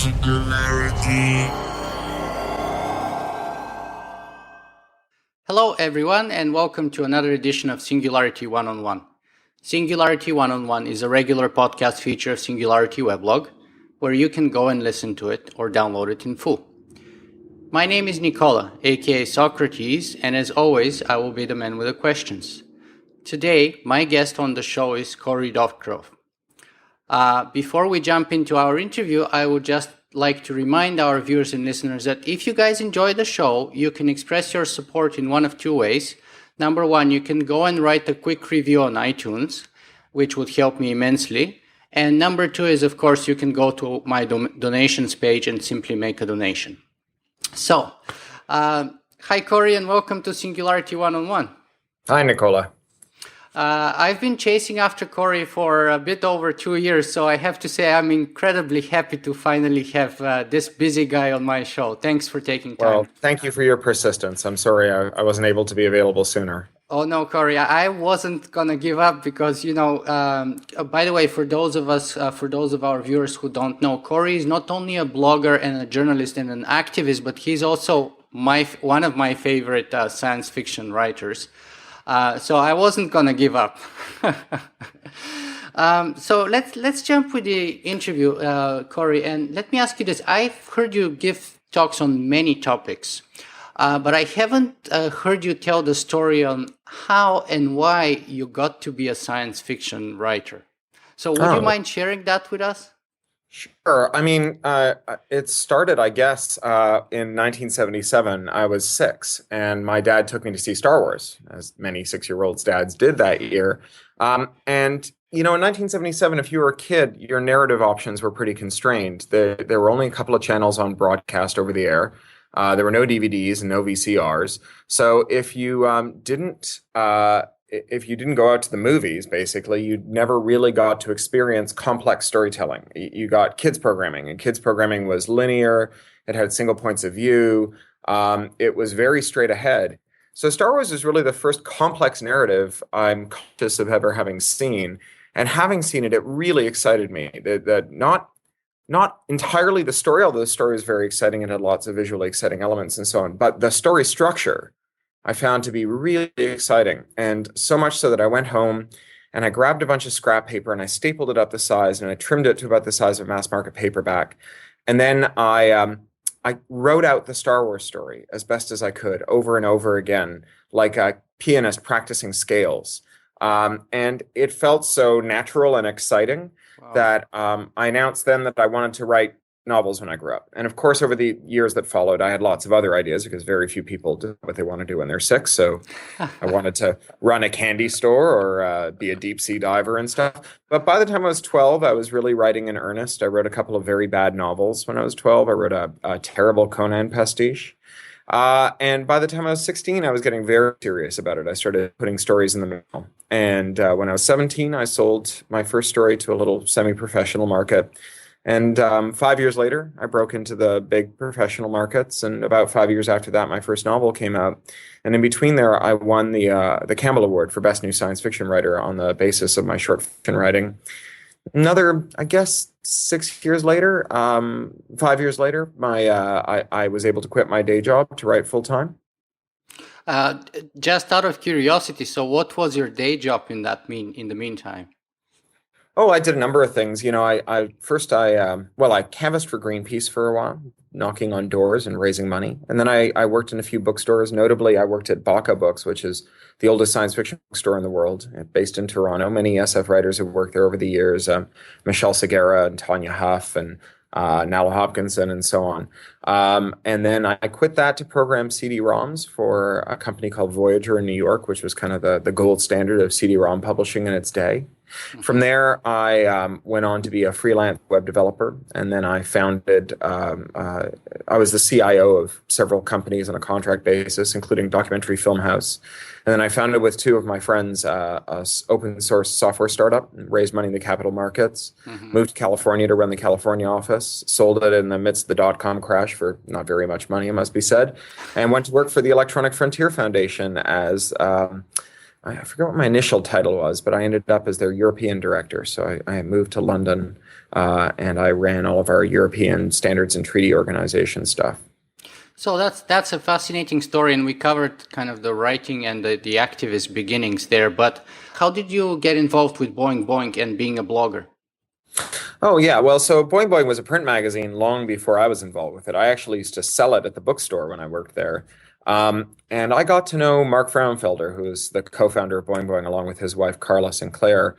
Singularity. Hello, everyone, and welcome to another edition of Singularity One-on-One. Singularity One-on-One is a regular podcast feature of Singularity weblog, where you can go and listen to it or download it in full. My name is Nicola, aka Socrates, and as always, I will be the man with the questions. Today, my guest on the show is Cory Doctorow. Before we jump into our interview, I would just like to remind our viewers and listeners that if you guys enjoy the show, you can express your support in one of two ways. Number one, you can go and write a quick review on iTunes, which would help me immensely. And number two is, of course, you can go to my donations page and simply make a donation. So, hi, Cory, and welcome to Singularity One-on-One. Hi, Nicola. I've been chasing after Cory for a bit over 2 years, so I have to say I'm incredibly happy to finally have this busy guy on my show. Thanks for taking time. Well, thank you for your persistence. I'm sorry I wasn't able to be available sooner. Oh, no, Cory, I wasn't going to give up because, by the way, for those of our viewers who don't know, Cory is not only a blogger and a journalist and an activist, but he's also one of my favorite science fiction writers. So I wasn't gonna give up. So let's jump with the interview, Cory. And let me ask you this: I've heard you give talks on many topics, but I haven't heard you tell the story on how and why you got to be a science fiction writer. So would you mind sharing that with us? Sure. I mean, it started, I guess, in 1977. I was 6, and my dad took me to see Star Wars, as many 6-year-olds' dads did that year. And, in 1977, if you were a kid, your narrative options were pretty constrained. There were only a couple of channels on broadcast over the air. There were no DVDs and no VCRs. So if you didn't go out to the movies, basically, you never really got to experience complex storytelling. You got kids programming, and kids programming was linear. It had single points of view. It was very straight ahead. So Star Wars is really the first complex narrative I'm conscious of ever having seen. And having seen it, it really excited me. That not entirely the story, although the story was very exciting and had lots of visually exciting elements and so on, but the story structure I found to be really exciting, and so much so that I went home and I grabbed a bunch of scrap paper and I stapled it up the size and I trimmed it to about the size of a mass market paperback. And then I wrote out the Star Wars story as best as I could over and over again, like a pianist practicing scales. And it felt so natural and exciting that I announced then that I wanted to write novels when I grew up. And of course, over the years that followed, I had lots of other ideas because very few people do what they want to do when they're 6. So I wanted to run a candy store or be a deep sea diver and stuff. But by the time I was 12, I was really writing in earnest. I wrote a couple of very bad novels when I was 12. I wrote a terrible Conan pastiche. And by the time I was 16, I was getting very serious about it. I started putting stories in the mail. And when I was 17, I sold my first story to a little semi-professional market. And 5 years later, I broke into the big professional markets. And about 5 years after that, my first novel came out. And in between there, I won the Campbell Award for Best New Science Fiction Writer on the basis of my short fiction writing. Another, I guess, 6 years later, 5 years later, I was able to quit my day job to write full time. Just out of curiosity, so what was your day job in the meantime? Oh, I did a number of things. I canvassed for Greenpeace for a while, knocking on doors and raising money. And then I worked in a few bookstores. Notably, I worked at Baka Books, which is the oldest science fiction bookstore in the world, based in Toronto. Many SF writers have worked there over the years, Michelle Segura and Tanya Huff and Nala Hopkinson and so on. And then I quit that to program CD-ROMs for a company called Voyager in New York, which was kind of the gold standard of CD-ROM publishing in its day. From there, I went on to be a freelance web developer, and then I founded, I was the CIO of several companies on a contract basis, including Documentary Film House. And then I founded with 2 of my friends a open source software startup, raised money in the capital markets, moved to California to run the California office, sold it in the midst of the dot-com crash for not very much money, it must be said, and went to work for the Electronic Frontier Foundation as I forget what my initial title was, but I ended up as their European director. So I moved to London, and I ran all of our European standards and treaty organization stuff. So that's a fascinating story, and we covered kind of the writing and the activist beginnings there. But how did you get involved with Boing Boing and being a blogger? Oh, yeah. Well, so Boing Boing was a print magazine long before I was involved with it. I actually used to sell it at the bookstore when I worked there. And I got to know Mark Frauenfelder, who is the co-founder of Boing Boing, along with his wife, Carla Sinclair,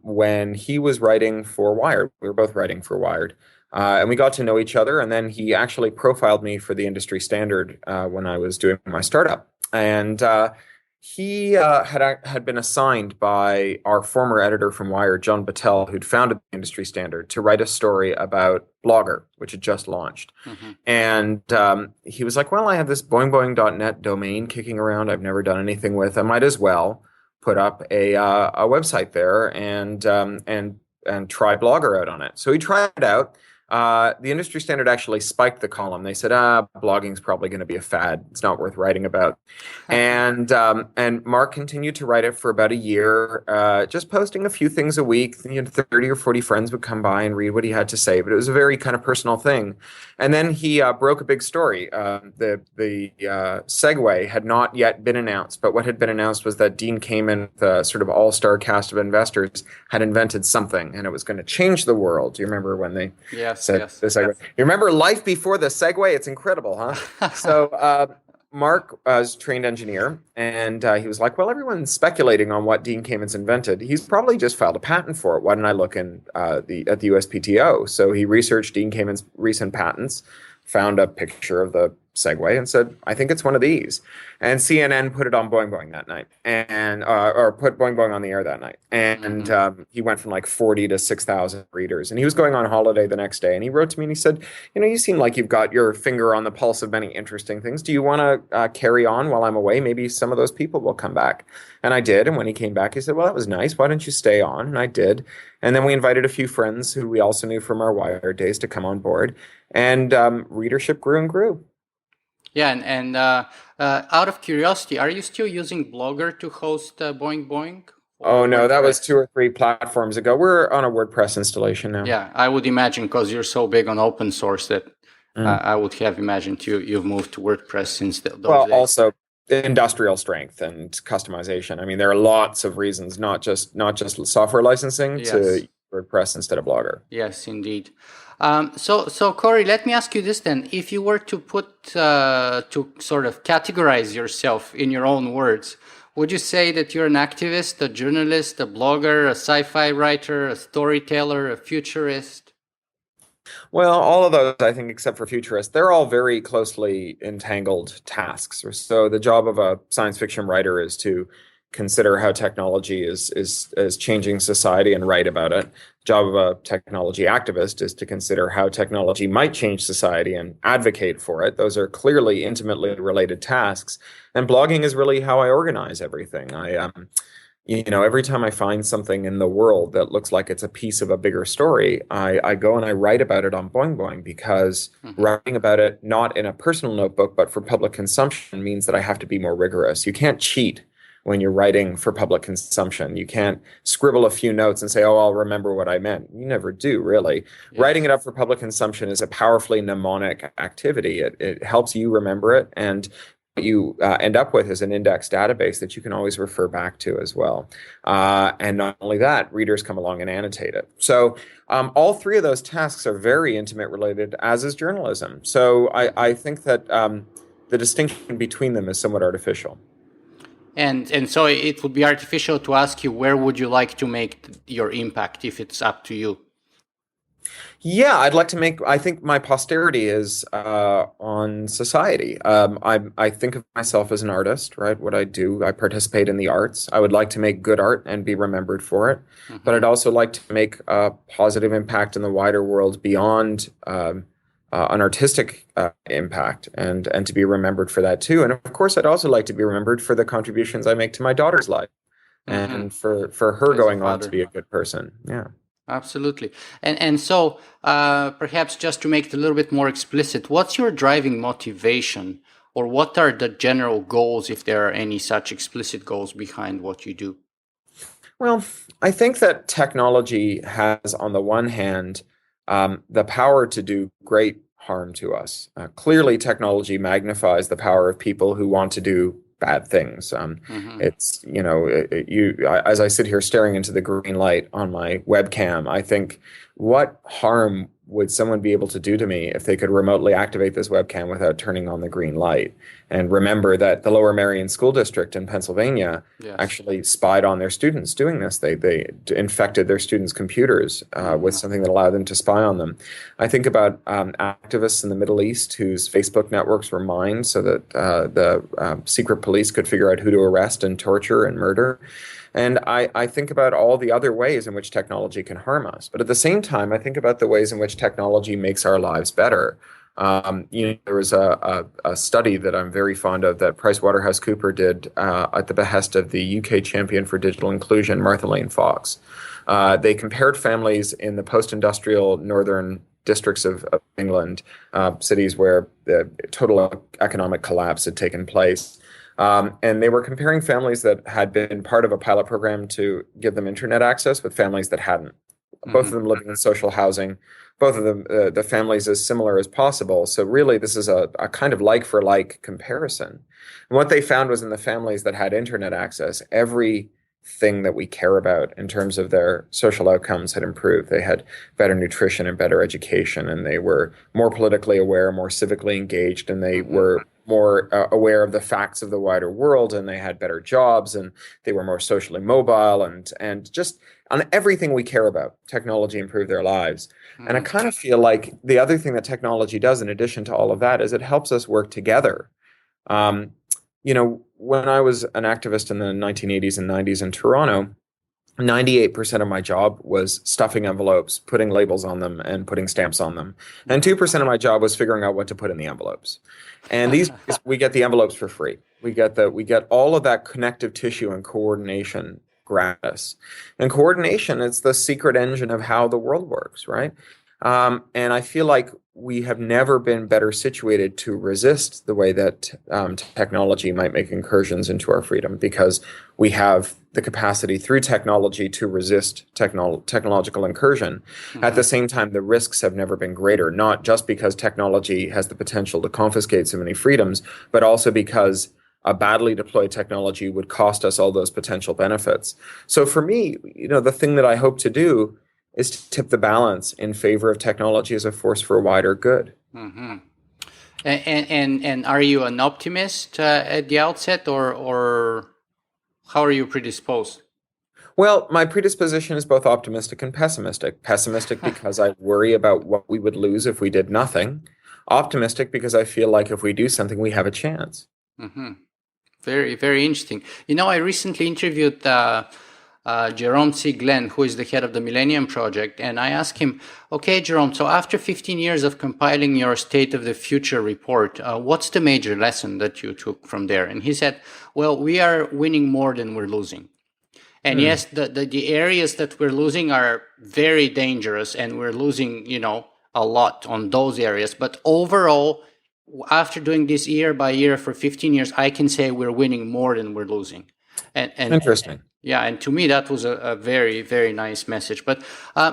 when he was writing for Wired. We were both writing for Wired. And we got to know each other. And then he actually profiled me for the industry standard when I was doing my startup. And he had been assigned by our former editor from Wired, John Battelle, who'd founded the industry standard, to write a story about Blogger, which had just launched. Mm-hmm. And he was like, well, I have this boingboing.net domain kicking around I've never done anything with. I might as well put up a website there and try Blogger out on it. So he tried it out. The industry standard actually spiked the column. They said, blogging's probably going to be a fad. It's not worth writing about. And Mark continued to write it for about a year, just posting a few things a week. 30 or 40 friends would come by and read what he had to say, but it was a very kind of personal thing. And then he broke a big story. The Segway had not yet been announced, but what had been announced was that Dean Kamen, the sort of all-star cast of investors, had invented something, and it was going to change the world. Do you remember when they... Yes. The Segway. Yes. You remember life before the Segway? It's incredible, huh? So Mark was a trained engineer, and he was like, well, everyone's speculating on what Dean Kamen's invented. He's probably just filed a patent for it. Why don't I look in at the USPTO? So he researched Dean Kamen's recent patents, found a picture of the Segway, and said, I think it's one of these. And CNN put it on Boing Boing that night, and or put Boing Boing on the air that night. And he went from like 40 to 6,000 readers. And he was going on holiday the next day. And he wrote to me and he said, you seem like you've got your finger on the pulse of many interesting things. Do you want to carry on while I'm away? Maybe some of those people will come back. And I did. And when he came back, he said, well, that was nice. Why don't you stay on? And I did. And then we invited a few friends who we also knew from our Wired days to come on board. And readership grew and grew. Yeah, and out of curiosity, are you still using Blogger to host Boing Boing? Oh, no, that was 2 or 3 platforms ago. We're on a WordPress installation now. Yeah, I would imagine, because you're so big on open source, that I would have imagined you've moved to WordPress since those days. Also industrial strength and customization. I mean, there are lots of reasons, not just software licensing to WordPress instead of Blogger. Yes, indeed. So Cory, let me ask you this then. If you were to to sort of categorize yourself in your own words, would you say that you're an activist, a journalist, a blogger, a sci-fi writer, a storyteller, a futurist? Well, all of those, I think, except for futurist, they're all very closely entangled tasks. So the job of a science fiction writer is to consider how technology is changing society and write about it. The job of a technology activist is to consider how technology might change society and advocate for it. Those are clearly intimately related tasks. And blogging is really how I organize everything. Every time I find something in the world that looks like it's a piece of a bigger story, I go and I write about it on Boing Boing, because writing about it not in a personal notebook but for public consumption means that I have to be more rigorous. You can't cheat when you're writing for public consumption. You can't scribble a few notes and say, oh, I'll remember what I meant. You never do, really. Yes. Writing it up for public consumption is a powerfully mnemonic activity. It helps you remember it, and what you end up with is an index database that you can always refer back to as well. And not only that, readers come along and annotate it. So all 3 of those tasks are very intimate related, as is journalism. So I think that the distinction between them is somewhat artificial. And so it would be artificial to ask you, where would you like to make your impact, if it's up to you? Yeah, I think my posterity is on society. I think of myself as an artist, right? What I do, I participate in the arts. I would like to make good art and be remembered for it. But I'd also like to make a positive impact in the wider world beyond an artistic impact, and to be remembered for that too. And of course, I'd also like to be remembered for the contributions I make to my daughter's life, and for her going on to be a good person. Yeah, absolutely. And so perhaps just to make it a little bit more explicit, what's your driving motivation or what are the general goals, if there are any such explicit goals behind what you do? Well, I think that technology has, on the one hand, the power to do great harm to us. Clearly, technology magnifies the power of people who want to do bad things. Mm-hmm. It's, as I sit here staring into the green light on my webcam, I think, what harm would someone be able to do to me if they could remotely activate this webcam without turning on the green light? And remember that the Lower Merion School District in Pennsylvania Yes. actually spied on their students doing this. They infected their students' computers with Mm-hmm. something that allowed them to spy on them. I think about activists in the Middle East whose Facebook networks were mined so that the secret police could figure out who to arrest and torture and murder. And I think about all the other ways in which technology can harm us. But at the same time, I think about the ways in which technology makes our lives better. There was a study that I'm very fond of that PricewaterhouseCooper did at the behest of the UK champion for digital inclusion, Martha Lane Fox. They compared families in the post-industrial northern districts of England, cities where the total economic collapse had taken place. And they were comparing families that had been part of a pilot program to give them internet access with families that hadn't. Both of Mm-hmm. them living in social housing, both of them, the families as similar as possible. So really, this is a kind of like for like comparison. And what they found was in the families that had internet access, everything that we care about in terms of their social outcomes had improved. They had better nutrition and better education, and they were more politically aware, more civically engaged, and they Mm-hmm. were more aware of the facts of the wider world, and they had better jobs, and they were more socially mobile, and just on everything we care about, technology improved their lives. And I Mm-hmm. kind of feel like the other thing that technology does, in addition to all of that, is it helps us work together. Um, when I was an activist in the 1980s and 90s in Toronto, 98% of my job was stuffing envelopes, putting labels on them, and putting stamps on them. And Mm-hmm. 2% of my job was figuring out what to put in the envelopes. And these days, we get the envelopes for free. We get all of that connective tissue and coordination gratis. And coordination is the secret engine of how the world works, right? And I feel like we have never been better situated to resist the way that technology might make incursions into our freedom, because we have the capacity through technology to resist technological incursion. At Mm-hmm. the same time, the risks have never been greater, not just because technology has the potential to confiscate so many freedoms, but also because a badly deployed technology would cost us all those potential benefits. So for me, the thing that I hope to do is to tip the balance in favor of technology as a force for a wider good. Mm-hmm. And are you an optimist at the outset, or how are you predisposed? Well, my predisposition is both optimistic and pessimistic. Pessimistic because I worry about what we would lose if we did nothing. Optimistic because I feel like if we do something, we have a chance. Mm-hmm. Very, very interesting. I recently interviewed Jerome C. Glenn, who is the head of the Millennium Project, and I asked him, okay, Jerome, so after 15 years of compiling your State of the Future report, what's the major lesson that you took from there? And he said, well, we are winning more than we're losing. And yes, the areas that we're losing are very dangerous, and we're losing, a lot on those areas. But overall, after doing this year by year for 15 years, I can say we're winning more than we're losing. And Interesting. yeah, and to me that was a very, very nice message. But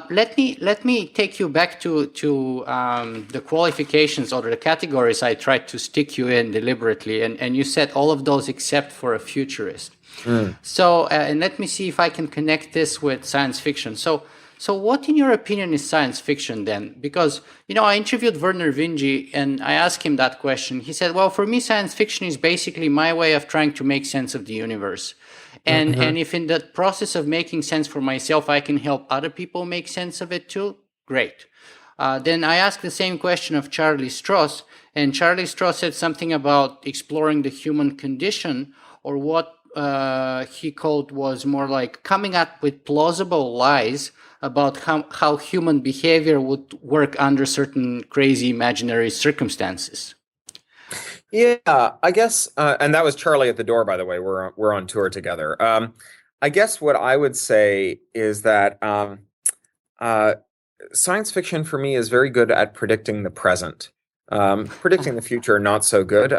let me take you back to the qualifications or the categories I tried to stick you in deliberately, and you said all of those except for a futurist. Mm. So, and let me see if I can connect this with science fiction. So what, in your opinion, is science fiction then? Because, I interviewed Werner Vinge and I asked him that question. He said, well, for me, science fiction is basically my way of trying to make sense of the universe. And if in the process of making sense for myself, I can help other people make sense of it too, great. Then I asked the same question of Charlie Strauss, and Charlie Strauss said something about exploring the human condition, or what he called was more like coming up with plausible lies about how human behavior would work under certain crazy imaginary circumstances. Yeah, I guess, and that was Charlie at the door, by the way. We're on tour together. I guess what I would say is that uh, science fiction for me is very good at predicting the present. Predicting the future, not so good.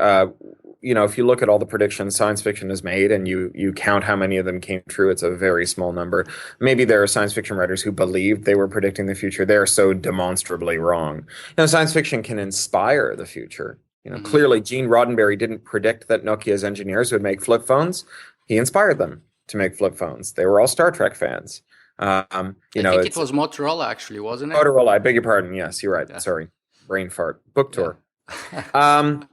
If you look at all the predictions science fiction has made and you count how many of them came true, it's a very small number. Maybe there are science fiction writers who believed they were predicting the future. They're so demonstrably wrong. Science fiction can inspire the future. Hmm. Clearly Gene Roddenberry didn't predict that Nokia's engineers would make flip phones. He inspired them to make flip phones. They were all Star Trek fans. I think it It's was Motorola, actually, wasn't it? Motorola. I beg your pardon. Yes, you're right. Yeah. Sorry. Brain fart. Book Yeah. tour. Um,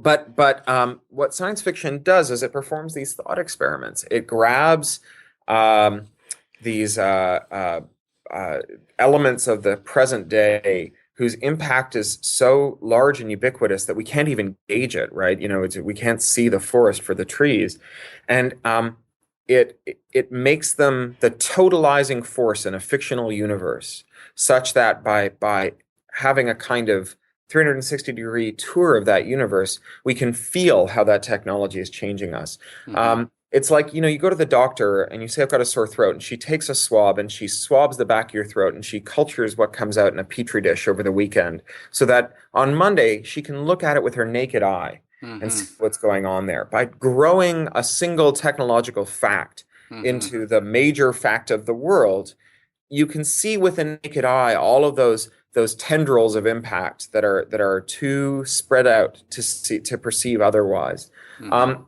but what science fiction does is it performs these thought experiments. It grabs um, these elements of the present day whose impact is so large and ubiquitous that we can't even gauge it, right? We can't see the forest for the trees, and it makes them the totalizing force in a fictional universe, such that by having a kind of 360-degree tour of that universe, we can feel how that technology is changing us. Hmm. It's like, you go to the doctor and you say, I've got a sore throat, and she takes a swab and she swabs the back of your throat and she cultures what comes out in a petri dish over the weekend so that on Monday she can look at it with her naked eye and Hmm. see what's going on there. By growing a single technological fact Hmm. into the major fact of the world, you can see with a naked eye all of those tendrils of impact that are too spread out to perceive otherwise. Hmm. Um,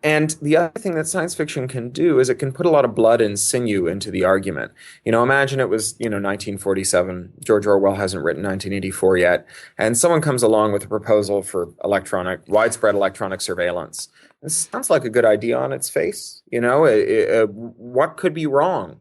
and the other thing that science fiction can do is it can put a lot of blood and sinew into the argument. Imagine it was 1947. George Orwell hasn't written 1984 yet, and someone comes along with a proposal for widespread electronic surveillance. This sounds like a good idea on its face. What could be wrong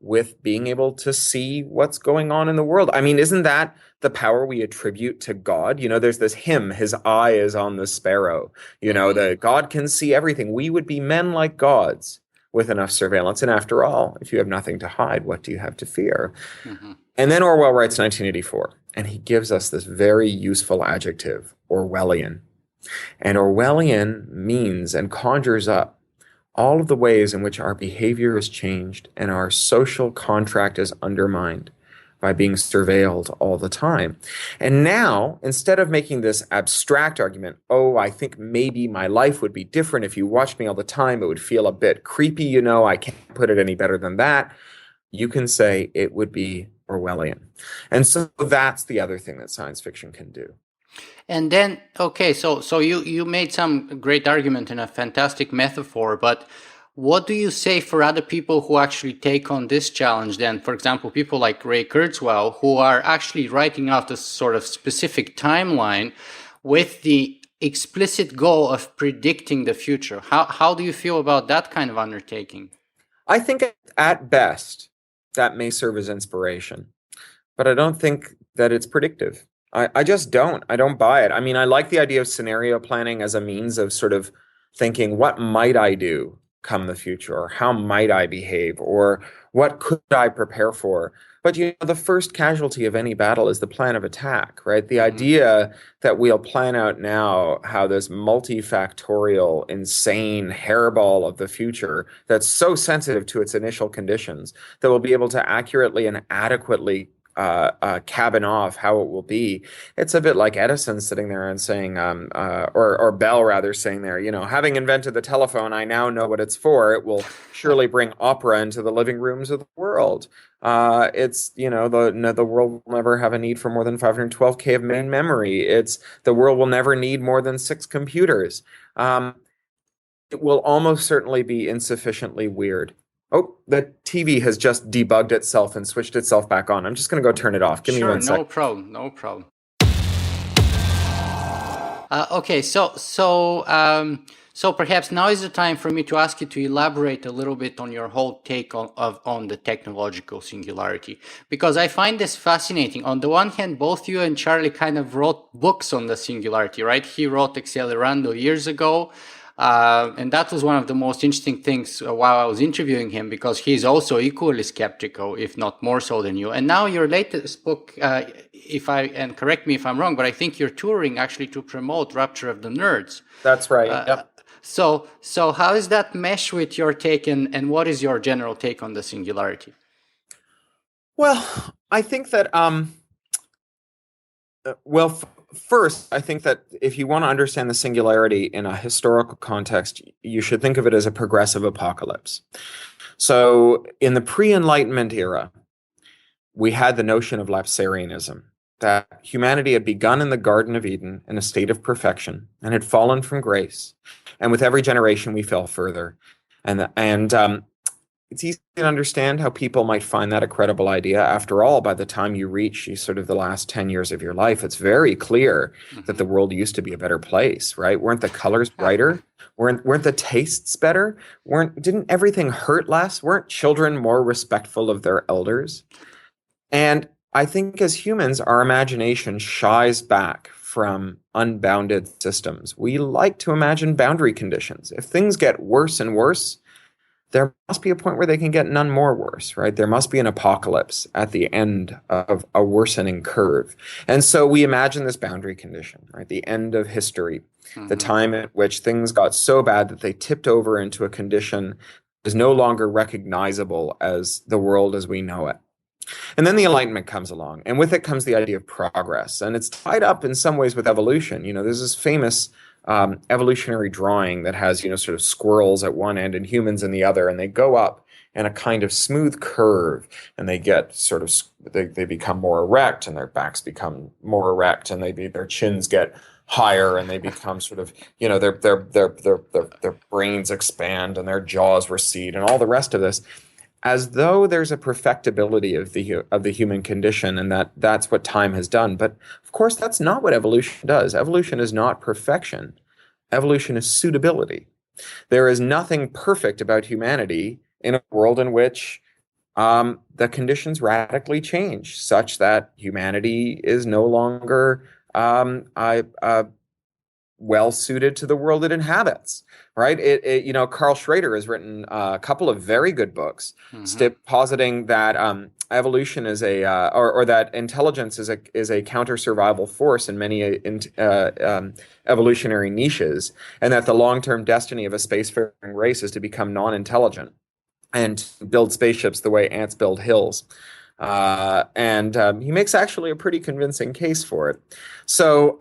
with being able to see what's going on in the world? I mean, isn't that the power we attribute to God? There's this hymn, his eye is on the sparrow. Hmm. The God can see everything. We would be men like gods with enough surveillance. And after all, if you have nothing to hide, what do you have to fear? Hmm. And then Orwell writes 1984, and he gives us this very useful adjective, Orwellian. And Orwellian means and conjures up all of the ways in which our behavior is changed and our social contract is undermined by being surveilled all the time. And now, instead of making this abstract argument, oh, I think maybe my life would be different if you watched me all the time, it would feel a bit creepy, I can't put it any better than that, you can say it would be Orwellian. And so that's the other thing that science fiction can do. And then, okay, so you made some great argument and a fantastic metaphor, but what do you say for other people who actually take on this challenge then? For example, people like Ray Kurzweil, who are actually writing out a sort of specific timeline with the explicit goal of predicting the future. How do you feel about that kind of undertaking? I think at best that may serve as inspiration, but I don't think that it's predictive. I just don't. I don't buy it. I mean, I like the idea of scenario planning as a means of sort of thinking, what might I do come the future? Or how might I behave? Or what could I prepare for? But the first casualty of any battle is the plan of attack, right? The Hmm. idea that we'll plan out now how this multifactorial, insane hairball of the future that's so sensitive to its initial conditions that we'll be able to accurately and adequately cabin off how it will be. It's a bit like Edison sitting there and saying, or Bell rather saying there, having invented the telephone, I now know what it's for. It will surely bring opera into the living rooms of the world. It's, the world will never have a need for more than 512K of main memory. It's the world will never need more than 6 computers. It will almost certainly be insufficiently weird. Oh, the TV has just debugged itself and switched itself back on. I'm just going to go turn it off. Give me Sure, one no sec. problem, no problem. Okay, so perhaps now is the time for me to ask you to elaborate a little bit on your whole take on the technological singularity, because I find this fascinating. On the one hand, both you and Charlie kind of wrote books on the singularity, right? He wrote Accelerando years ago. And that was one of the most interesting things while I was interviewing him, because he's also equally skeptical, if not more so than you. And now your latest book, and correct me if I'm wrong, but I think you're touring actually to promote Rupture of the Nerds. That's right. Uh, Yep. so how does that mesh with your take, and what is your general take on the singularity? Well, I think that First, I think that if you want to understand the singularity in a historical context, you should think of it as a progressive apocalypse. So, in the pre-Enlightenment era, we had the notion of Lapsarianism, that humanity had begun in the Garden of Eden in a state of perfection and had fallen from grace. And with every generation, we fell further. And it's easy to understand how people might find that a credible idea. After all, by the time you reach sort of the last 10 years of your life, it's very clear that the world used to be a better place, right? Weren't the colors brighter? Weren't the tastes better? Didn't everything hurt less? Weren't children more respectful of their elders? And I think as humans, our imagination shies back from unbounded systems. We like to imagine boundary conditions. If things get worse and worse, there must be a point where they can get none more worse, right? There must be an apocalypse at the end of a worsening curve. And so we imagine this boundary condition, right? The end of history, the time at which things got so bad that they tipped over into a condition that is no longer recognizable as the world as we know it. And then the Enlightenment comes along, and with it comes the idea of progress. And it's tied up in some ways with evolution. There's this famous evolutionary drawing that has, sort of squirrels at one end and humans in the other, and they go up in a kind of smooth curve, and they get sort of, they become more erect, and their backs become more erect, and their chins get higher, and they become sort of, their brains expand, and their jaws recede, and all the rest of this, as though there's a perfectibility of the human condition, and that's what time has done. But of course, that's not what evolution does. Evolution is not perfection. Evolution is suitability. There is nothing perfect about humanity in a world in which the conditions radically change, such that humanity is no longer well suited to the world it inhabits. Right? Carl Schrader has written a couple of very good books, positing that evolution is or that intelligence is a counter-survival force in many evolutionary niches, and that the long-term destiny of a spacefaring race is to become non-intelligent and build spaceships the way ants build hills. And he makes actually a pretty convincing case for it. So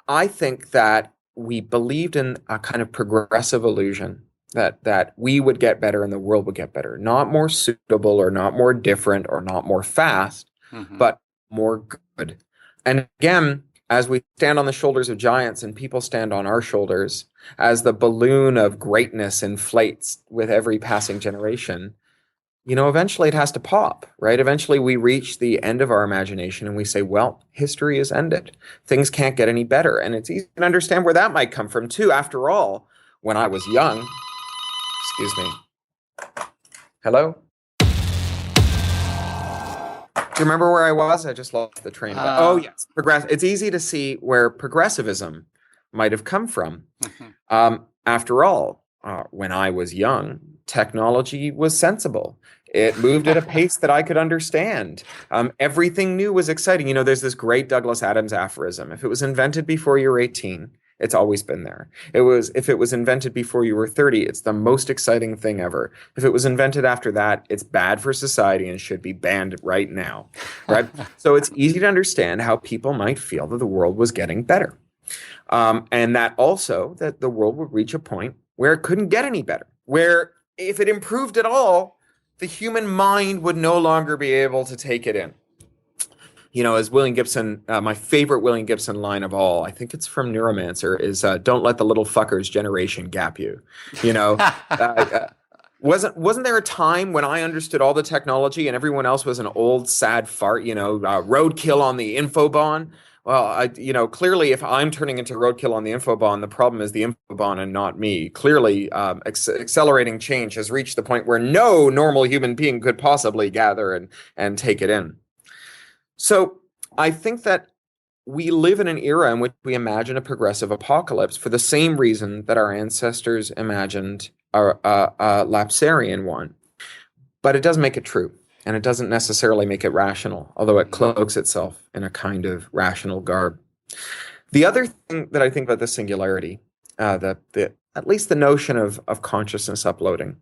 I think that we believed in a kind of progressive illusion that we would get better and the world would get better. Not more suitable or not more different or not more fast, but more good. And again, as we stand on the shoulders of giants and people stand on our shoulders, as the balloon of greatness inflates with every passing generation, eventually it has to pop, right? Eventually we reach the end of our imagination and we say, well, history is ended. Things can't get any better. And it's easy to understand where that might come from too. After all, when I was young, excuse me. Hello? Do you remember where I was? I just lost the train. Oh, yes. It's easy to see where progressivism might have come from. After all, when I was young, technology was sensible. It moved at a pace that I could understand. Everything new was exciting. There's this great Douglas Adams aphorism. If it was invented before you were 18, it's always been there. If it was invented before you were 30, it's the most exciting thing ever. If it was invented after that, it's bad for society and should be banned right now. Right? So it's easy to understand how people might feel that the world was getting better. And that the world would reach a point where it couldn't get any better, where if it improved at all, the human mind would no longer be able to take it in. As William Gibson, my favorite William Gibson line of all, I think it's from Neuromancer, is don't let the little fuckers generation gap you. Wasn't there a time when I understood all the technology and everyone else was an old sad fart, roadkill on the infobahn? Well, clearly, if I'm turning into roadkill on the infobahn, the problem is the infobahn and not me. Clearly, accelerating change has reached the point where no normal human being could possibly gather and take it in. So I think that we live in an era in which we imagine a progressive apocalypse for the same reason that our ancestors imagined a Lapsarian one. But it doesn't make it true. And it doesn't necessarily make it rational, although it cloaks itself in a kind of rational garb. The other thing that I think about the singularity, the at least the notion of consciousness uploading,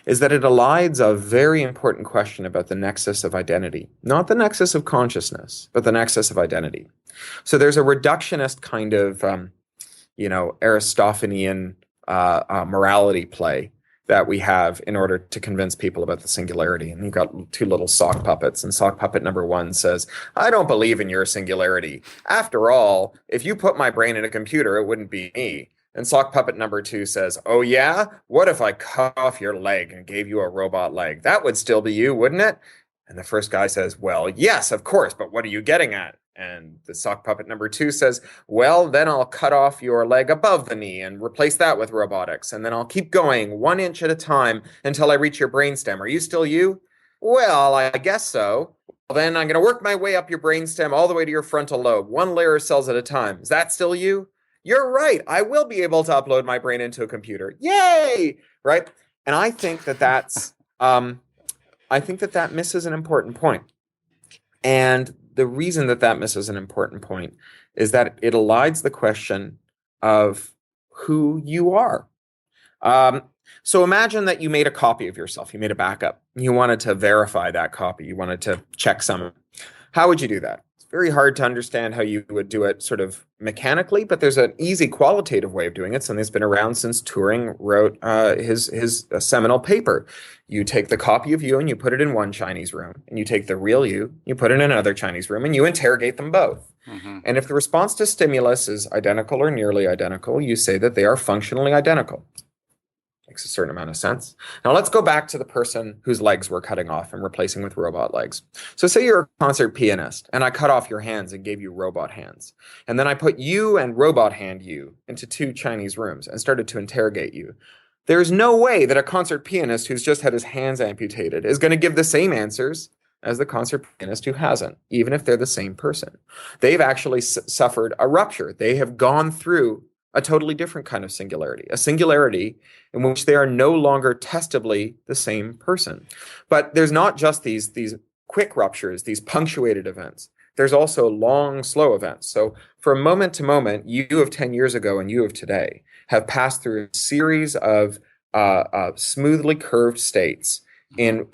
is that it elides a very important question about the nexus of identity. Not the nexus of consciousness, but the nexus of identity. So there's a reductionist kind of, Aristophanean morality play that we have in order to convince people about the singularity. And you've got two little sock puppets, and sock puppet number one says, I don't believe in your singularity. After all, if you put my brain in a computer, it wouldn't be me. And sock puppet number two says, oh yeah? What if I cut off your leg and gave you a robot leg? That would still be you, wouldn't it? And the first guy says, well, yes, of course, but what are you getting at? And the sock puppet number two says, well, then I'll cut off your leg above the knee and replace that with robotics. And then I'll keep going 1 inch at a time until I reach your brainstem. Are you still you? Well, I guess so. Well, then I'm going to work my way up your brainstem all the way to your frontal lobe, 1 layer of cells at a time. Is that still you? You're right. I will be able to upload my brain into a computer. Yay! Right? And I think that that misses an important point. And the reason that misses an important point is that it elides the question of who you are. So imagine that you made a copy of yourself. You made a backup. You wanted to verify that copy. You wanted to check some. How would you do that? It's very hard to understand how you would do it sort of mechanically, but there's an easy qualitative way of doing it. Something that's been around since Turing wrote his seminal paper. You take the copy of you and you put it in one Chinese room, and you take the real you put it in another Chinese room, and you interrogate them both. Mm-hmm. And if the response to stimulus is identical or nearly identical, you say that they are functionally identical. Makes a certain amount of sense. Now let's go back to the person whose legs we're cutting off and replacing with robot legs. So say you're a concert pianist, and I cut off your hands and gave you robot hands. And then I put you and robot hand you into 2 Chinese rooms and started to interrogate you. There's no way that a concert pianist who's just had his hands amputated is going to give the same answers as the concert pianist who hasn't, even if they're the same person. They've actually suffered a rupture. They have gone through a totally different kind of singularity, a singularity in which they are no longer testably the same person. But there's not just these quick ruptures, these punctuated events. There's also long, slow events. So from moment to moment, you of 10 years ago and you of today have passed through a series of smoothly curved states in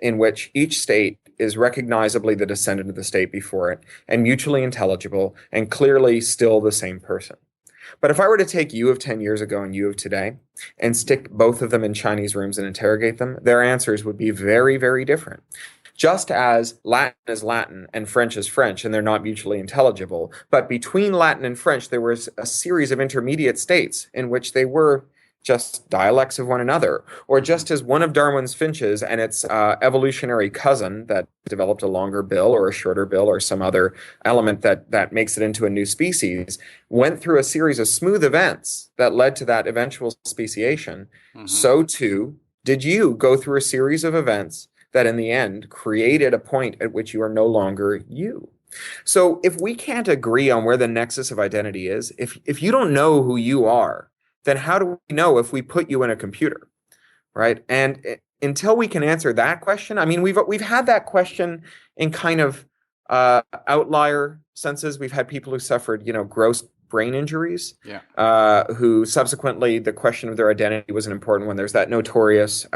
which each state is recognizably the descendant of the state before it, and mutually intelligible, and clearly still the same person. But if I were to take you of 10 years ago and you of today and stick both of them in Chinese rooms and interrogate them, their answers would be very, very different. Just as Latin is Latin and French is French, and they're not mutually intelligible, but between Latin and French, there was a series of intermediate states in which they were just dialects of one another, or just as one of Darwin's finches and its evolutionary cousin that developed a longer bill or a shorter bill or some other element that makes it into a new species went through a series of smooth events that led to that eventual speciation, so too did you go through a series of events that in the end created a point at which you are no longer you. So if we can't agree on where the nexus of identity is, if you don't know who you are, then how do we know if we put you in a computer, right? And until we can answer that question, I mean, we've had that question in kind of outlier senses. We've had people who suffered, gross brain injuries, who subsequently the question of their identity was an important one. There's that notorious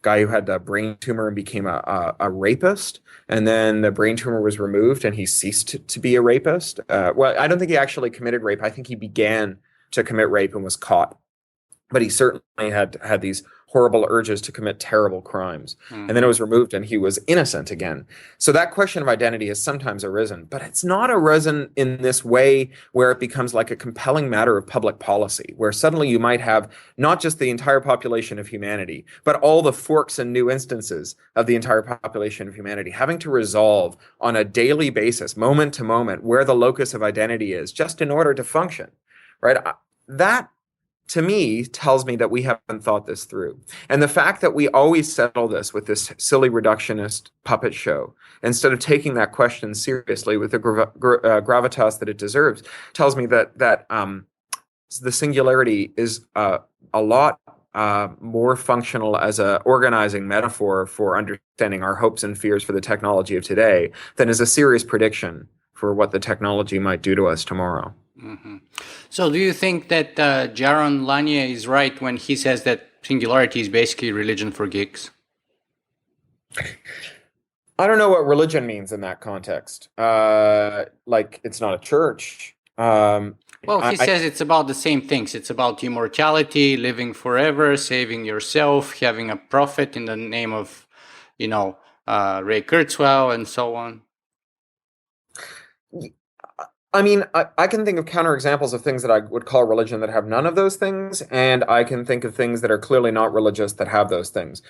guy who had a brain tumor and became a rapist, and then the brain tumor was removed and he ceased to be a rapist. Well, I don't think he actually committed rape. I think he began to commit rape and was caught. But he certainly had these horrible urges to commit terrible crimes. And then it was removed and he was innocent again. So that question of identity has sometimes arisen, but it's not arisen in this way where it becomes like a compelling matter of public policy, where suddenly you might have not just the entire population of humanity, but all the forks and new instances of the entire population of humanity having to resolve on a daily basis, moment to moment, where the locus of identity is, just in order to function. Right? That, to me, tells me that we haven't thought this through. And the fact that we always settle this with this silly reductionist puppet show, instead of taking that question seriously with the gravitas that it deserves, tells me that the singularity is a lot more functional as an organizing metaphor for understanding our hopes and fears for the technology of today than as a serious prediction for what the technology might do to us tomorrow. Mm-hmm. So do you think that Jaron Lanier is right when he says that Singularity is basically religion for geeks? I don't know what religion means in that context. Like it's not a church. Well, he says it's about the same things. It's about immortality, living forever, saving yourself, having a prophet in the name of, Ray Kurzweil and so on. I mean, I can think of counterexamples of things that I would call religion that have none of those things, and I can think of things that are clearly not religious that have those things.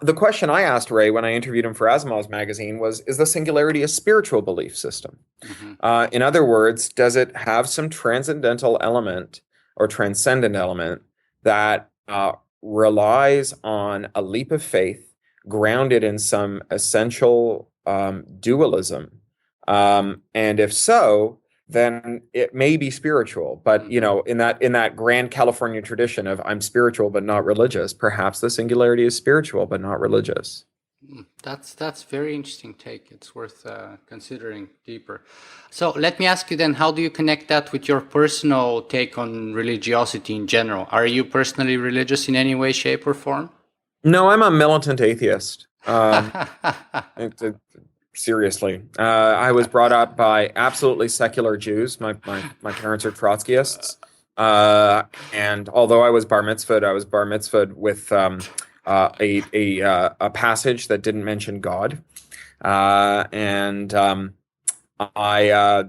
The question I asked Ray when I interviewed him for Asimov's magazine was, is the singularity a spiritual belief system? Mm-hmm. In other words, does it have some transcendental element or transcendent element that relies on a leap of faith grounded in some essential dualism? And if so, then it may be spiritual, but in that grand California tradition of I'm spiritual but not religious, perhaps the singularity is spiritual but not religious. That's very interesting take. It's worth considering deeper. So let me ask you then, how do you connect that with your personal take on religiosity in general? Are you personally religious in any way, shape, or form? No, I'm a militant atheist. Seriously, I was brought up by absolutely secular Jews. My parents are Trotskyists, and although I was bar mitzvahed with a passage that didn't mention God, and I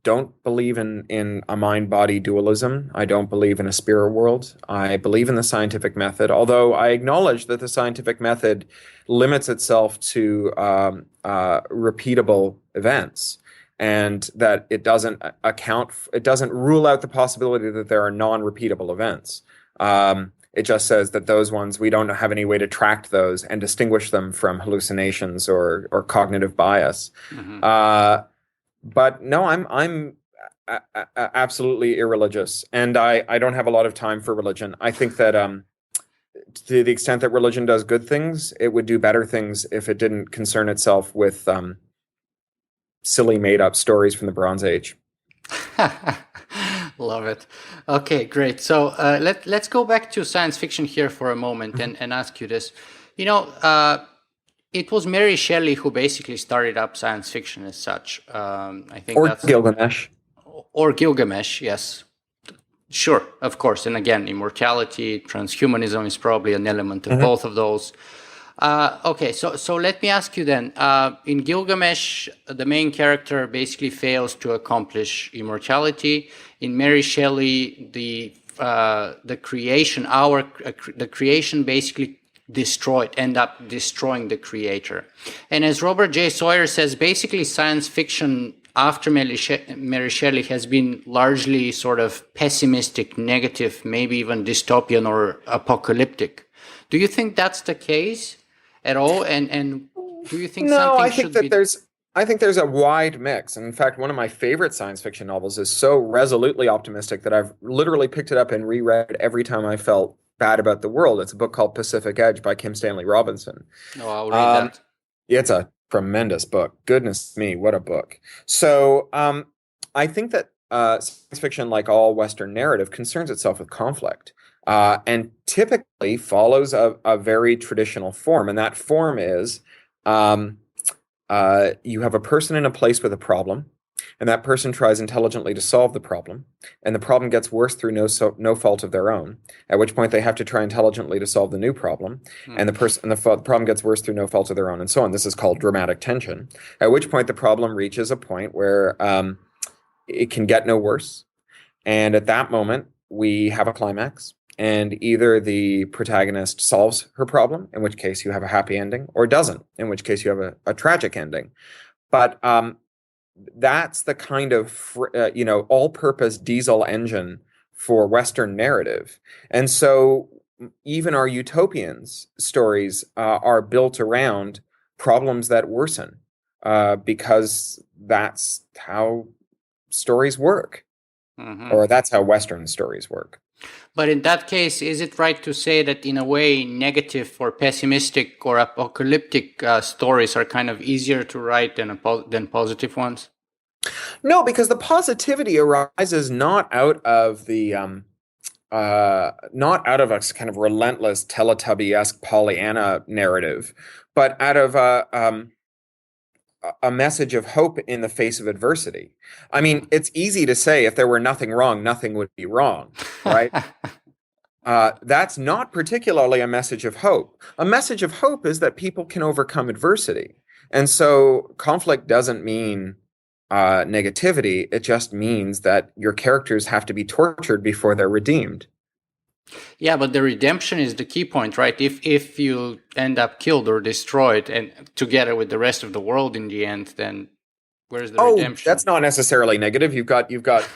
don't believe in a mind-body dualism. I don't believe in a spirit world. I believe in the scientific method, although I acknowledge that the scientific method limits itself to repeatable events, and that it doesn't rule out the possibility that there are non-repeatable events. It just says that those ones, we don't have any way to track those and distinguish them from hallucinations or cognitive bias. Mm-hmm. But no, I'm absolutely irreligious, and I don't have a lot of time for religion. I think that to the extent that religion does good things, it would do better things if it didn't concern itself with silly made-up stories from the Bronze Age. Love it. Okay, great. So let's go back to science fiction here for a moment and ask you this. It was Mary Shelley who basically started up science fiction as such. I think that's Gilgamesh. Or Gilgamesh, yes. Sure, of course. And again, immortality, transhumanism is probably an element of both of those. Okay, so let me ask you then. In Gilgamesh, the main character basically fails to accomplish immortality. In Mary Shelley, the creation basically end up destroying the creator. And as Robert J. Sawyer says, basically science fiction after Mary Shelley has been largely sort of pessimistic, negative, maybe even dystopian or apocalyptic. Do you think that's the case at all? And do you think I think there's a wide mix. And in fact, one of my favorite science fiction novels is so resolutely optimistic that I've literally picked it up and reread every time I felt bad about the world. It's a book called Pacific Edge by Kim Stanley Robinson. Oh, I'll read that. It's a tremendous book. Goodness me, what a book. So I think that science fiction, like all Western narrative, concerns itself with conflict and typically follows a very traditional form. And that form is you have a person in a place with a problem, and that person tries intelligently to solve the problem, and the problem gets worse through no fault of their own, at which point they have to try intelligently to solve the new problem, and the problem gets worse through no fault of their own, and so on. This is called dramatic tension, at which point the problem reaches a point where it can get no worse, and at that moment we have a climax, and either the protagonist solves her problem, in which case you have a happy ending, or doesn't, in which case you have a tragic ending. But that's the kind of all-purpose diesel engine for Western narrative. And so even our utopians stories are built around problems that worsen because that's how stories work, or that's how Western stories work. But in that case, is it right to say that in a way negative or pessimistic or apocalyptic stories are kind of easier to write than positive ones? No, because the positivity arises not out of a kind of relentless Teletubby-esque Pollyanna narrative, but out of a message of hope in the face of adversity. I mean, it's easy to say if there were nothing wrong, nothing would be wrong, right? That's not particularly a message of hope. A message of hope is that people can overcome adversity. And so conflict doesn't mean negativity. It just means that your characters have to be tortured before they're redeemed. Yeah, but the redemption is the key point, right? If you end up killed or destroyed and together with the rest of the world in the end, then where's the redemption? That's not necessarily negative. You've got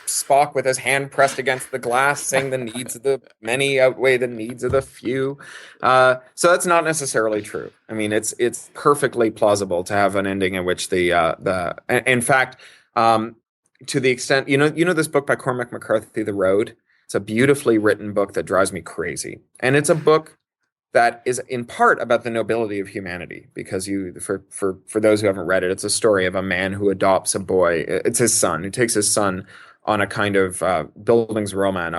Spock with his hand pressed against the glass, saying the needs of the many outweigh the needs of the few. So that's not necessarily true. I mean, it's perfectly plausible to have an ending in which in fact, to the extent you know this book by Cormac McCarthy, The Road. It's a beautifully written book that drives me crazy, and it's a book that is in part about the nobility of humanity, because for those who haven't read it, it's a story of a man who adopts a boy. It's his son, who takes his son on a kind of Bildungsroman,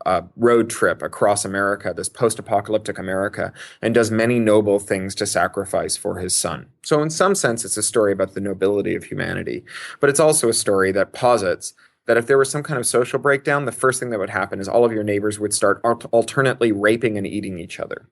a road trip across America, this post-apocalyptic America, and does many noble things to sacrifice for his son. So in some sense, it's a story about the nobility of humanity, but it's also a story that posits that if there was some kind of social breakdown, the first thing that would happen is all of your neighbors would start alternately raping and eating each other.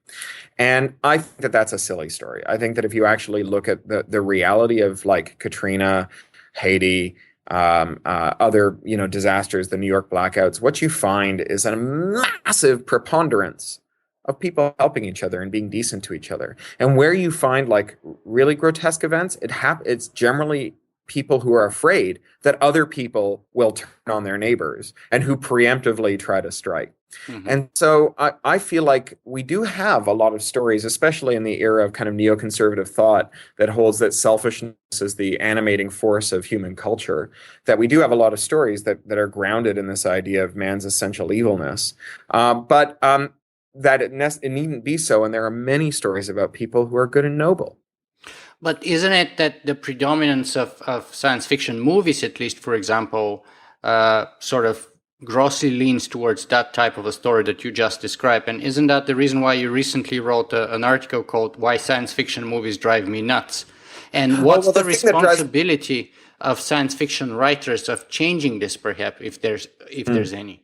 And I think that that's a silly story. I think that if you actually look at the reality of like Katrina, Haiti, other disasters, the New York blackouts, what you find is a massive preponderance of people helping each other and being decent to each other. And where you find like really grotesque events, it's generally people who are afraid that other people will turn on their neighbors and who preemptively try to strike. Mm-hmm. And so I feel like we do have a lot of stories, especially in the era of kind of neoconservative thought that holds that selfishness is the animating force of human culture, that we do have a lot of stories that are grounded in this idea of man's essential evilness. But that it needn't be so. And there are many stories about people who are good and noble. But isn't it that the predominance of science fiction movies, at least, for example, sort of grossly leans towards that type of a story that you just described? And isn't that the reason why you recently wrote an article called "Why Science Fiction Movies Drive Me Nuts"? And what's the responsibility of science fiction writers of changing this, perhaps, if there's any?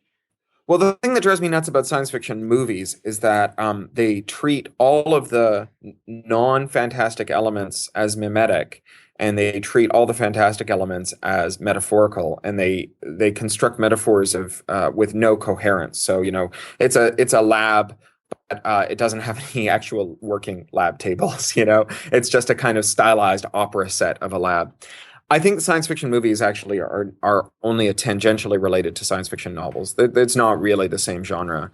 Well, the thing that drives me nuts about science fiction movies is that they treat all of the non-fantastic elements as mimetic, and they treat all the fantastic elements as metaphorical, and they construct metaphors of with no coherence. So it's a lab, but it doesn't have any actual working lab tables. It's just a kind of stylized opera set of a lab. I think science fiction movies actually are only tangentially related to science fiction novels. It's not really the same genre.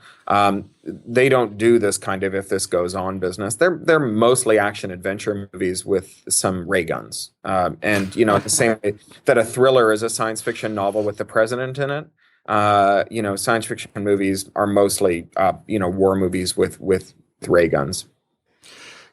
They don't do this kind of if this goes on business. They're mostly action adventure movies with some ray guns. And the same way that a thriller is a science fiction novel with the president in it. Science fiction movies are mostly war movies with ray guns.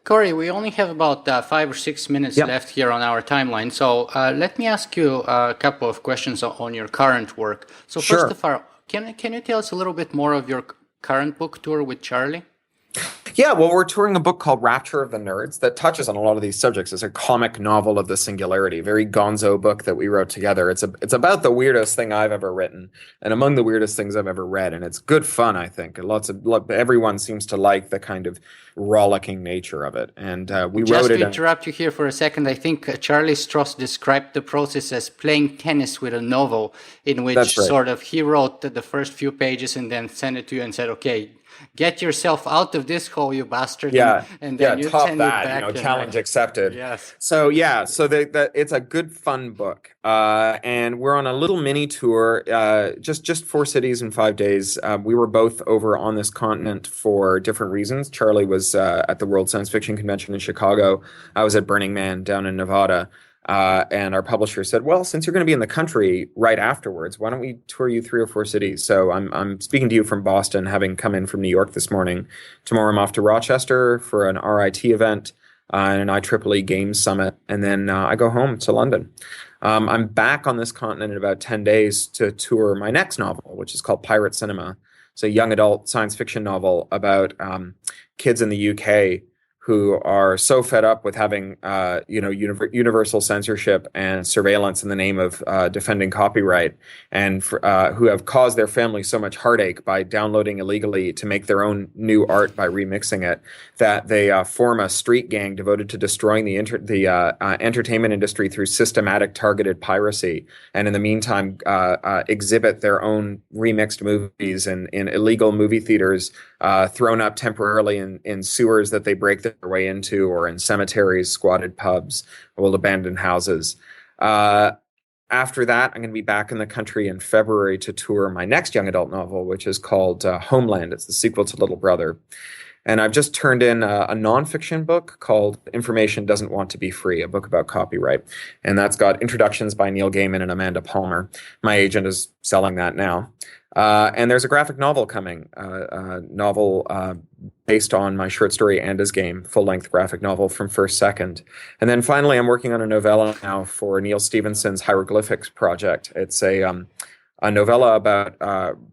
Cory, we only have about 5 or 6 minutes left here on our timeline. So let me ask you a couple of questions on your current work. So first of all, can you tell us a little bit more of your current book tour with Charlie? Yeah, well, we're touring a book called Rapture of the Nerds that touches on a lot of these subjects. It's a comic novel of the singularity, a very gonzo book that we wrote together. It's about the weirdest thing I've ever written and among the weirdest things I've ever read. And it's good fun, I think. Everyone seems to like the kind of rollicking nature of it. And we wrote it. Just to interrupt you here for a second, I think Charlie Stross described the process as playing tennis with a novel, in which sort of he wrote the first few pages and then sent it to you and said, okay, get yourself out of this hole, you bastard. Yeah, and then you top send that, it back. Challenge accepted. Yes. So it's a good fun book, and we're on a little mini tour, just 4 cities in 5 days. We were both over on this continent for different reasons. Charlie was at the World Science Fiction Convention in Chicago. I was at Burning Man down in Nevada. And our publisher said, well, since you're going to be in the country right afterwards, why don't we tour you 3 or 4 cities? So I'm speaking to you from Boston, having come in from New York this morning. Tomorrow I'm off to Rochester for an RIT event. an IEEE Games Summit, and then I go home to London. I'm back on this continent in about 10 days to tour my next novel, which is called Pirate Cinema. It's a young adult science fiction novel about kids in the UK who are so fed up with having universal censorship and surveillance in the name of defending copyright, and who have caused their family so much heartache by downloading illegally to make their own new art by remixing it, that they form a street gang devoted to destroying the entertainment industry through systematic targeted piracy, and in the meantime exhibit their own remixed movies in illegal movie theaters, thrown up temporarily in sewers that they break their way into, or in cemeteries, squatted pubs, old abandoned houses. After that, I'm going to be back in the country in February to tour my next young adult novel, which is called Homeland. It's the sequel to Little Brother. And I've just turned in a nonfiction book called Information Doesn't Want to Be Free, a book about copyright. And that's got introductions by Neil Gaiman and Amanda Palmer. My agent is selling that now. And there's a graphic novel coming, a novel based on my short story Anda's Game, full-length graphic novel from First Second. And then finally, I'm working on a novella now for Neil Stephenson's Hieroglyphics project. It's a novella about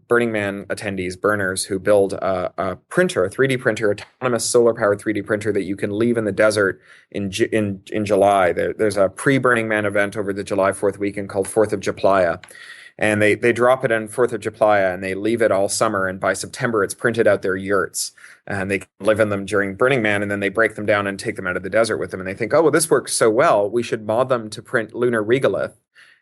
Burning Man attendees, burners, who build a printer, a 3D printer, autonomous solar-powered 3D printer that you can leave in the desert in July. There's a pre-Burning Man event over the July 4th weekend called 4th of July. And they drop it on 4th of July, and they leave it all summer. And by September, it's printed out their yurts. And they live in them during Burning Man, and then they break them down and take them out of the desert with them. And they think, oh, well, this works so well, we should mod them to print lunar regolith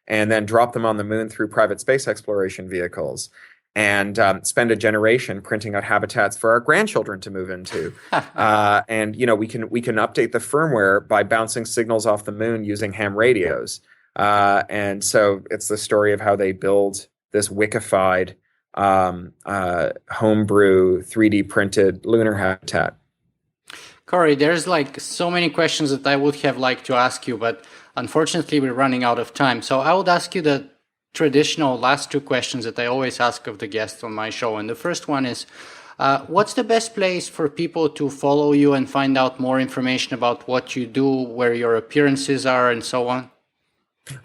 and then drop them on the moon through private space exploration vehicles, and spend a generation printing out habitats for our grandchildren to move into. And we can update the firmware by bouncing signals off the moon using ham radios. And so it's the story of how they build this wickified, homebrew, 3D printed lunar habitat. Cory, there's like so many questions that I would have liked to ask you, but unfortunately we're running out of time. So I would ask you the traditional last two questions that I always ask of the guests on my show. And the first one is, what's the best place for people to follow you and find out more information about what you do, where your appearances are, and so on?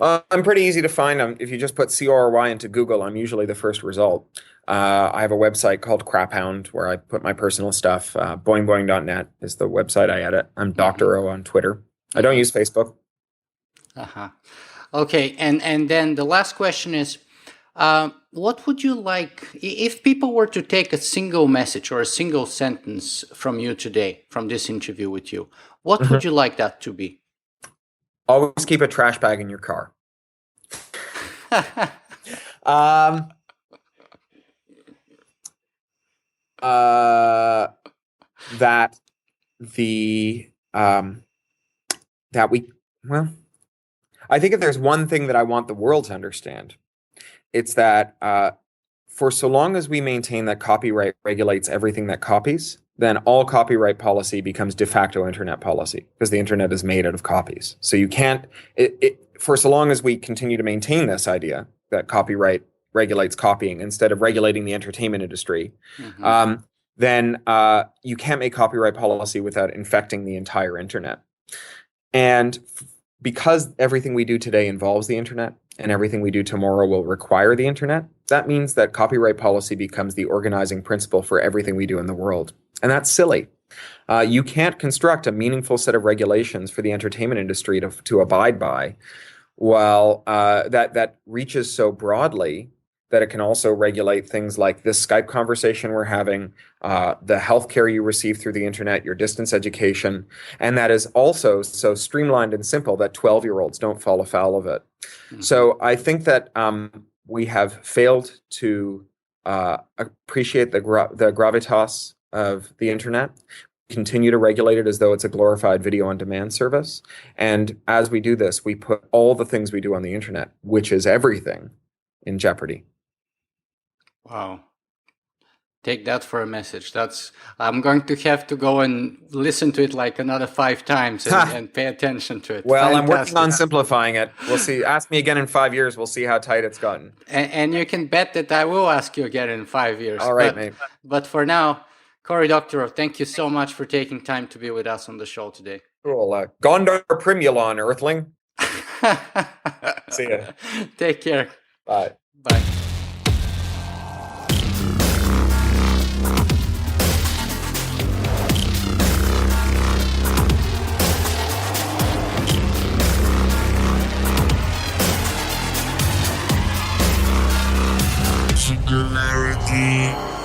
I'm pretty easy to find. If you just put CORY into Google, I'm usually the first result. I have a website called Craphound where I put my personal stuff. Boingboing.net is the website I edit. I'm Doctorow on Twitter. I don't use Facebook. Okay, and then the last question is, what would you like, if people were to take a single message or a single sentence from you today, from this interview with you, what would you like that to be? Always keep a trash bag in your car. I think if there's one thing that I want the world to understand, it's that for so long as we maintain that copyright regulates everything that copies, then all copyright policy becomes de facto internet policy, because the internet is made out of copies. So you can't, for so long as we continue to maintain this idea that copyright regulates copying instead of regulating the entertainment industry, then you can't make copyright policy without infecting the entire internet. And because everything we do today involves the internet, and everything we do tomorrow will require the internet, that means that copyright policy becomes the organizing principle for everything we do in the world. And that's silly. You can't construct a meaningful set of regulations for the entertainment industry to abide by, while that reaches so broadly that it can also regulate things like this Skype conversation we're having, the healthcare you receive through the internet, your distance education, and that is also so streamlined and simple that 12-year-olds don't fall afoul of it. So I think that we have failed to appreciate the gravitas of the internet, continue to regulate it as though it's a glorified video on demand service. And as we do this, we put all the things we do on the internet, which is everything, in jeopardy. Wow. Take that for a message. I'm going to have to go and listen to it like another 5 times and pay attention to it. Well, fantastic. I'm working on simplifying it. We'll see. Ask me again in 5 years. We'll see how tight it's gotten. And you can bet that I will ask you again in 5 years. All right, mate. But for now, Cory Doctorow, thank you so much for taking time to be with us on the show today. Cool. Gondar Primulon, Earthling. See ya. Take care. Bye. Bye. Singularity.